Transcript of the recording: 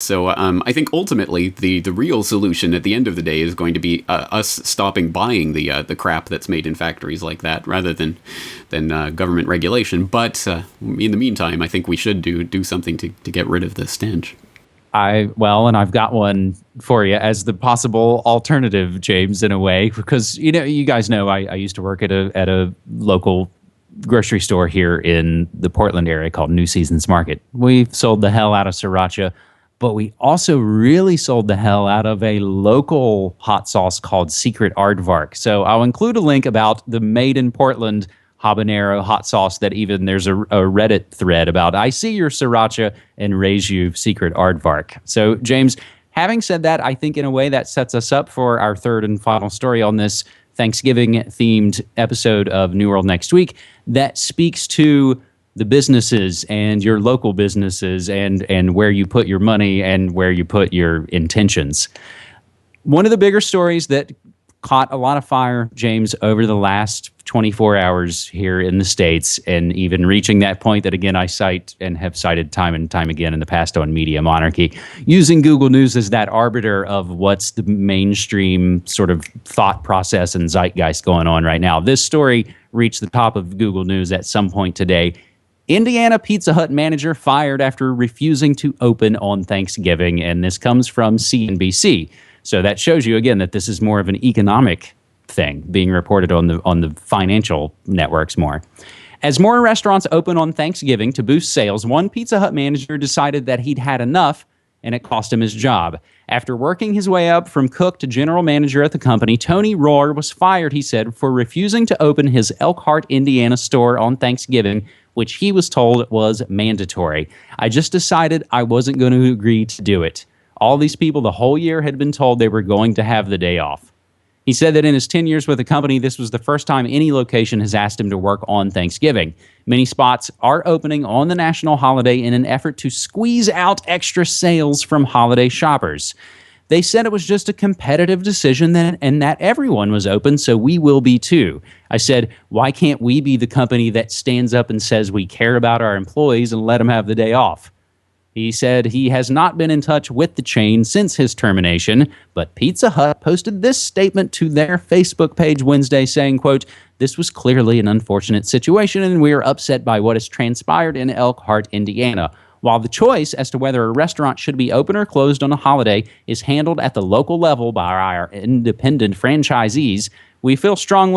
So I think ultimately the real solution at the end of the day is going to be us stopping buying the crap that's made in factories like that, rather than government regulation. But in the meantime, I think we should do something to get rid of the stench. And I've got one for you as the possible alternative, James, in a way, because you guys know I used to work at a local grocery store here in the Portland area called New Seasons Market. We sold the hell out of sriracha, but we also really sold the hell out of a local hot sauce called Secret Aardvark. So I'll include a link about the made in Portland habanero hot sauce that even there's a Reddit thread about. I see your sriracha and raise you Secret Aardvark. So James, having said that, I think in a way that sets us up for our third and final story on this Thanksgiving-themed episode of New World Next Week that speaks to the businesses and your local businesses and where you put your money and where you put your intentions. One of the bigger stories that caught a lot of fire, James, over the last 24 hours here in the States, and even reaching that point that, again, I cite and have cited time and time again in the past on Media Monarchy, using Google News as that arbiter of what's the mainstream sort of thought process and zeitgeist going on right now. This story reached the top of Google News at some point today. Indiana Pizza Hut manager fired after refusing to open on Thanksgiving, and this comes from CNBC. So that shows you, again, that this is more of an economic thing being reported on the financial networks more. As more restaurants open on Thanksgiving to boost sales, one Pizza Hut manager decided that he'd had enough, and it cost him his job. After working his way up from cook to general manager at the company, Tony Rohr was fired, he said, for refusing to open his Elkhart, Indiana store on Thanksgiving, which he was told was mandatory. I just decided I wasn't going to agree to do it. All these people the whole year had been told they were going to have the day off. He said that in his 10 years with the company, this was the first time any location has asked him to work on Thanksgiving. Many spots are opening on the national holiday in an effort to squeeze out extra sales from holiday shoppers. They said it was just a competitive decision and that everyone was open, so we will be too. I said, why can't we be the company that stands up and says we care about our employees and let them have the day off? He said he has not been in touch with the chain since his termination, but Pizza Hut posted this statement to their Facebook page Wednesday saying, quote, "This was clearly an unfortunate situation and we are upset by what has transpired in Elkhart, Indiana. While the choice as to whether a restaurant should be open or closed on a holiday is handled at the local level by our independent franchisees, we feel strongly